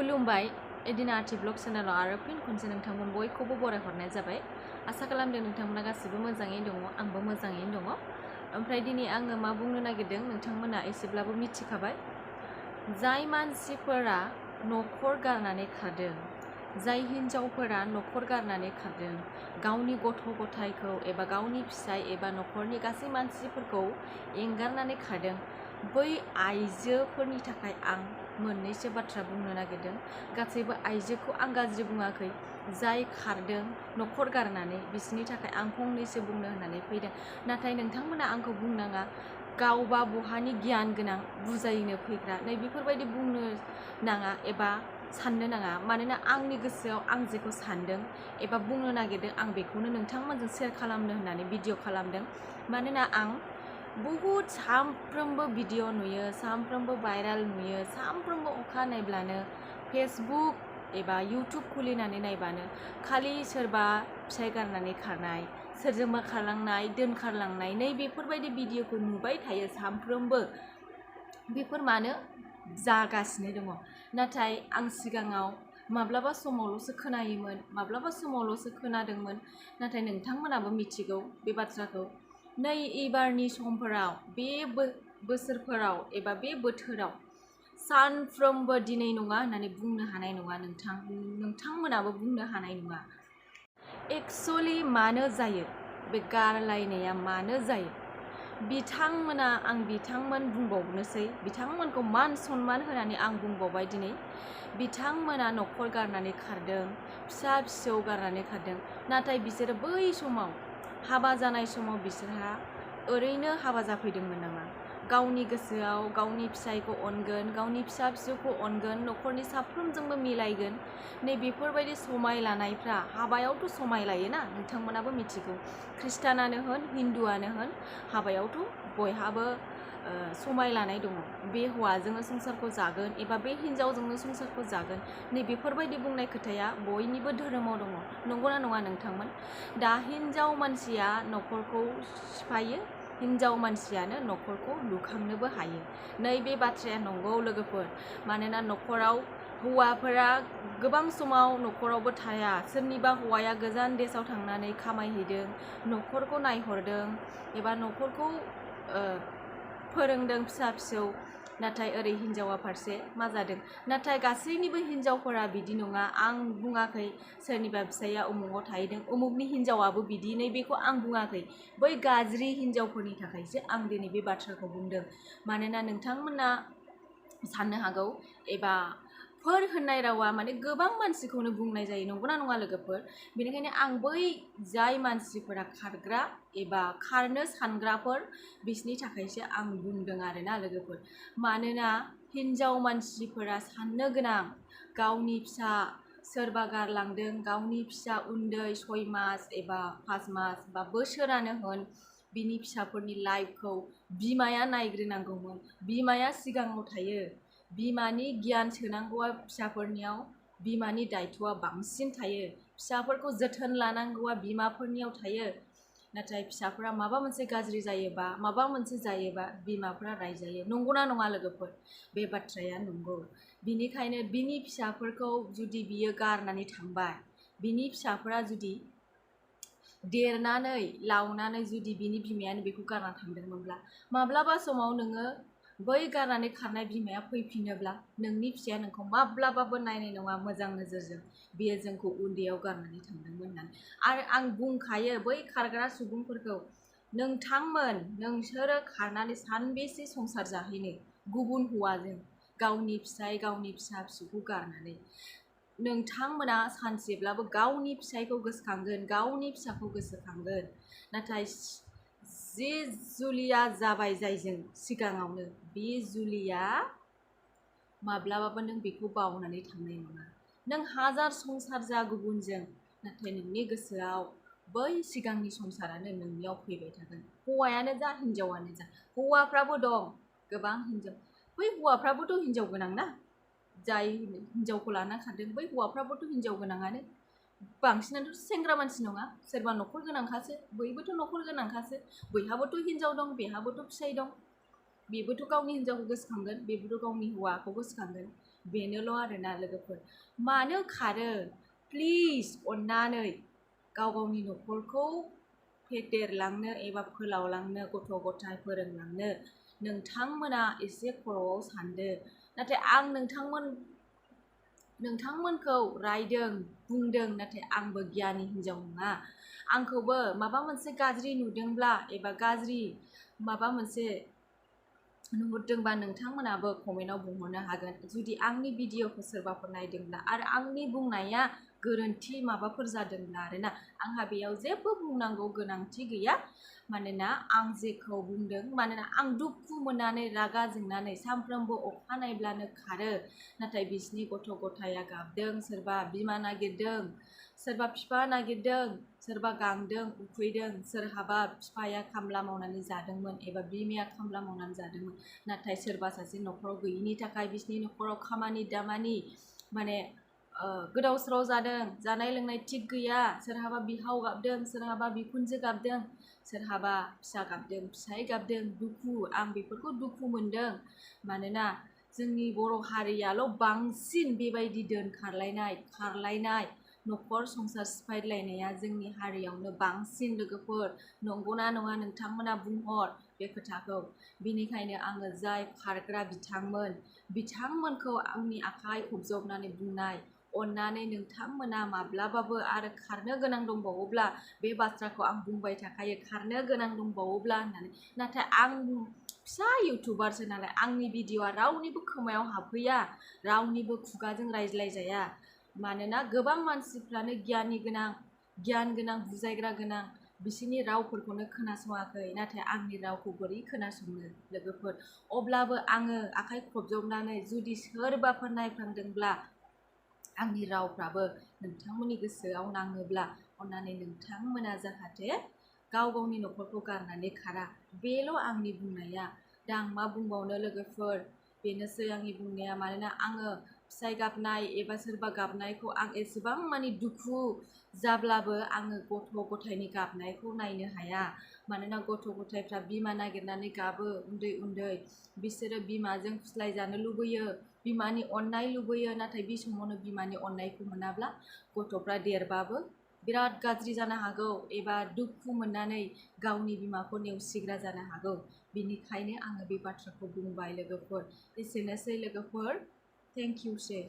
खुलुमबाय एदिना आर्टि ब्लग चेनेलाव आरो फिन खनसे नोंथांमोन बयखौबो बरायहरनाय जाबाय। आसा खालामदों नोंथांमोना गासिबो मोजाङैनो दङ, आंबो मोजाङैनो दङ। ओमफ्राय दिनै आङो मा बुंनो नागिरदों नोंथांमोना एसेब्लाबो मिथिखाबाय। जाय मानसिफोरा न'खर गारनानै खारदों, जाय हिन्जावफोरा न'खर गारनानै खारदों, गावनि गथ' गथायखौ एबा गावनि फिसाय एबा न'खरनि गासै मानसिफोरखौ एंगारनानै खारदों, बै आइजोफोरनि थाखाय आं मोननैसो बाथ्रा बुंनो नागिरदों। गासैबो आइजोखौ आं गाज्रि बुङाखै, जाय खारदों न'खर गारनानै बिसोरनि थाखाय आं फंनैसो बुंनो होननानै फैदों। नाथाय नोंथांमोना आंखौ बुंनाङा गावबा बहानि गियान गोनां बुजायनो फैग्रा नै बेफोरबायदि बुंनो नाङा एबा साननो नाङा। मानोना आंनि गोसोआव आं जेखौ सानदों एबा बुंनो नागिरदों आं बेखौनो नोंथांमोनजों शेयार खालामनो होननानै भिडिअ खालामदों। मानोना आं बहुद सानफ्रोमबो भिडिअ नुयो, सानफ्रोमबो भाइराल नुयो, सानफ्रोमबो अखा नायब्लानो फेसबुक एबा इउटुब खुलिनानै नायबानो खालि सोरबा फिसाय गारनानै खारनाय, सोरजोंबा खारलांनाय, दोनखारलांनाय नै बेफोरबायदि भिडिअखौ नुबाय थायो सानफ्रोमबो। बेफोर मानो जागासिनो दङ। नाथाय आं सिगाङाव माब्लाबा समावल'सो खोनायोमोन, माब्लाबा समावल'सो खोनादोंमोन। नाथाय नोंथांमोनाबो मिथिगौ बे बाथ्राखौ। नै एबारनि समफोराव, बे बोसोरफोराव एबा बे बोथोराव सानफ्रोमबो दिनै नङा होननानै बुंनो हानाय नङा। नोंथांमोनाबो बुंनो हानाय नङा। एक्चुअलि मानो जायो बे गारलायनाया, मानो जायो? आं बिथांमोन बुंबावनोसै, बिथांमोनखौ मान सनमान होनानै आं बुंबावबाय दिनै। बिथांमोना न'खर गारनानै खारदों, फिसा फिसौ गारनानै खारदों। नाथाय बिसोरो बै समाव हाबा जानाय समाव बिसोरहा ओरैनो हाबा जाफैदोंमोन नामा? गावनि गोसोआव गावनि फिसायखौ अनगोन, गावनि फिसा फिसौखौ अनगोन, न'खरनि साफ्रोमजोंबो मिलायगोन। नै बेफोरबायदि समाय लानायफ्रा हाबायावथ' समाय लायोना, नोंथांमोनाबो मिथिगौ। खृष्टानानो होन, हिन्दुआनो होन, हाबायावथ' बयहाबो समाय लानाय दङ। बे हौवाजोंनो संसारखौ जागोन एबा बे हिन्जावजोंनो संसारखौ जागोन। नै बेफोरबायदि बुंनाय खोथाया बयनिबो धोरोमाव दङ। नंगौना नङा नोंथांमोन? दा हिन्जाव मानसिया न'खरखौ सिफायो, हिन्जाव मानसियानो न'खरखौ लुखांनोबो हायो। नै बे बाथ्राया नंगौ लोगोफोर। मानोना न'खराव हौवाफोरा गोबां समाव न'खरावबो थाया। सोरनिबा हौवाया गोजान देशआव थांनानै खामायहैदों, न'खरखौ नायहरदों एबा न'खरखौ फोरोंदों फिसा फिसौ। नाथाय ओरै हिन्जावा फारसे मा जादों? नाथाय गासैनिबो हिन्जावफोरा बिदि नङा। आं बुङाखै सोरनिबा फिसाया उमुगाव थाहैदों, उमुगनि हिन्जावाबो बिदि, नै बेखौ आं बुङाखै। बै गाज्रि हिन्जावफोरनि थाखायसो आं दिनै बे बाथ्राखौ बुंदों। मानोना नोंथांमोना साननो हागौ एबा फोर होननाय रावा माने गोबां मानसिखौनो बुंनाय जायो। नंगौना नङा लोगोफोर? बेनिखायनो आं बै जाय मानसिफोरा खारग्रा एबा खारनो सानग्राफोर बिसोरनि थाखायसो आं बुंदों आरोना लोगोफोर। मानोना हिन्जाव मानसिफोरा साननो गोनां, गावनि फिसा सोरबा गारलांदों, गावनि फिसा उन्दै 6 मास एबा 5 मास बा बोसोरानो होन, बिनि फिसाफोरनि लाइफखौ बिमाया नायग्रोनांगौमोन। बिमाया सिगाङाव थायो। बिमानि गियान सोनांगौआ फिसाफोरनियाव, बिमानि दायथ'आ बांसिन थायो। फिसाफोरखौ जोथोन लानांगौआ बिमाफोरनियाव थायो। नाथाय फिसाफोरा माबा मोनसे गाज्रि जायोबा, माबा मोनसे जायोबा बिमाफोरा रायजायो। नंगौना नङा लोगोफोर? बे बाथ्राया नंगौ। बिनिखायनो बिनि फिसाफोरखौ जुदि बियो गारनानै थांबाय, बिनि फिसाफोरा जुदि देरनानै लावनानै जुदि बिनि बिमायानो बेखौ गारना थांदोंमोनब्ला, माब्लाबा समाव नोङो बै गारनानै खारनाय बिमाया फैफिनोब्ला नोंनि फिसाया नोंखौ माब्लाबाबो नायनाय नङा मोजां नोजोरजों। बेयो जोंखौ उन्दैयाव गारनानै थांदोंमोन होननानै। आरो आं बुंखायो बै खारग्रा सुबुंफोरखौ, नोंसोरो खारनानै सानबेसे संसार जाहैनो गुबुन हौवाजों, गावनि फिसाय गावनि फिसा फिसौखौ गारनानै? नोंथांमोना सानसेब्लाबो गावनि फिसायखौ गोसोखांगोन, गावनि फिसाखौ गोसोखांगोन। नाथाय जे जुलिया जाबाय जायजों सिगाङावनो, बे जुलिया माब्लाबाबो नों बेखौ बावनानै थांनाय नङा। नों हाजार संसार जा गुबुनजों, नाथाय नोंनि गोसोआव बै सिगांनि संसारानो नोंनियाव फैबाय थागोन। हौवायानो जा, हिन्जावानो जा। हौवाफ्राबो दं गोबां हिन्जाव, बै हौवाफ्राबोथ' हिन्जाव गोनां ना। जाय हिन्जावखौ लाना खारदों बै हौवाफ्राबोथ' हिन्जाव गोनाङानो। बांसिनाथ' सेंग्रा मानसि नङा, सोरबा न'खर गोनांखासो, बयबोथ' न'खर गोनांखासो। बयहाबोथ' हिन्जाव दं, बेहाबोथ' फिसाय दं। बेबोथ' गावनि हिन्जावखौ गोसोखांगोन, बेबोथ' गावनि हौवाखौ गोसोखांगोन। बेनोल' आरोना लोगोफोर। मानो खारो? प्लिज अननानै गाव गावनि न'खरखौ फेदेरलांनो एबा फोलावलांनो, गथ' गथाय फोरोंलांनो नोंथांमोना एसे खर'आव सानदो। नाथाय आं नोंथांमोनखौ रायदों, बुंदों, नाथाय आंबो गियानि हिनजाव नङा। आंखौबो माबा मोनसे गाज्रि नुदोंब्ला एबा गाज्रि माबा मोनसे नुहुरदोंबा नोंथांमोनाबो कमेन्टआव बुंहरनो हागोन। जुदि आंनि भिडिअखौ सोरबाफोर नायदोंब्ला आरो आंनि बुंनाया गोरोन्थि माबाफोर जादोंब्ला आरोना, आंहा बेयाव जेबो बुंनांगौ गोनांथि गैया। मानोना आं जेखौ बुंदों, मानोना आं दुखु मोननानै रागा जोंनानै सानफ्रोमबो अखा नायब्लानो खारो। नाथाय बिसिनि गथ' गथाया गाबदों, सोरबा बिमा नागिरदों, सोरबा बिफा नागिरदों, सोरबा गांदों, उखैदों, सोरहाबा बिफाया खामला मावनानै जादोंमोन एबा बिमाया खामला मावनानै जादोंमोन। नाथाय सोरबा सासे न'खराव गैयिनि थाखाय बिसिनि न'खराव खामानि दामानि माने गोदाव सोराव जादों, जानाय लोंनाय थिग गैया, सोरहाबा बिहाव गाबदों, सोरहाबा बिखुनजो गाबदों, सोरहाबा फिसा गाबदों, फिसाय गाबदों, दुखु, आं बेफोरखौ दुखु मोनदों। मानोना जोंनि बर' हारियाल' बांसिन बेबायदि खारलायनाय न'खर संसार सिफायलायनाया जोंनि हारियावनो बांसिन लोगोफोर। नंगौना नङा नोंथांमोना बुंहर बे खोथाखौ। बेनिखायनो आङो जाय खारग्रा बिथांमोनखौ आंनि आखाइ खबजबनानै बुंनाय, अननानै नोंथांमोना माब्लाबाबो आरो खारनो गोनां दंबावोब्ला, बे बाथ्राखौ आं बुंबाय थाखायो, खारनो गोनां दंबावोब्ला होननानै। नाथाय आं फिसा इउटुबारसो नालाय, आंनि भिडिअआ रावनिबो खोमायाव हाबहैया, रावनिबो खुगाजों रायज्लायजाया। मानोना गोबां मानसिफ्रानो गियान गोनां, बुजायग्रा गोनां, बिसोरनि रावफोरखौनो खोनासङाखै। नाथाय आंनि रावखौ बोरै खोनासंनो लोगोफोर? अब्लाबो आङो आखाइ खबजबनानै, जुदि सोरबाफोर नायफ्लांदोंब्ला आंनि रावफ्राबो नोंथांमोननि गोसोआव नाङोब्ला, अननानै नोंथांमोना जाहाथे गाव गावनि न'खरखौ गारनानै खारा। बेल' आंनि बुंनाया। दा आं मा बुंबावनो लोगोफोर, बेनोसै आंनि बुंनाया। मानोना आङो फिसाय गाबनाय एबा सोरबा गाबनायखौ आं एसेबां मानि दुखु जाब्लाबो आङो गथ' गथायनि गाबनायखौ नायनो हाया। मानोना गथ' गथायफ्रा बिमा नागिरनानै गाबो, उन्दै उन्दै, बिसोरो बिमाजों फुस्लायजानो लुबैयो, बिमानि अननाय लुबैयो। नाथाय बे समावनो बिमानि अननायखौ मोनाब्ला गथ'फ्रा देरबाबो बिराद गाज्रि जानो हागौ एबा दुखु मोननानै गावनि बिमाखौ नेवसिग्रा जानो हागौ। बेनिखायनो आङो बे बाथ्राखौ बुंबाय लोगोफोर। एसेनोसै लोगोफोर, थेंक इउ सै।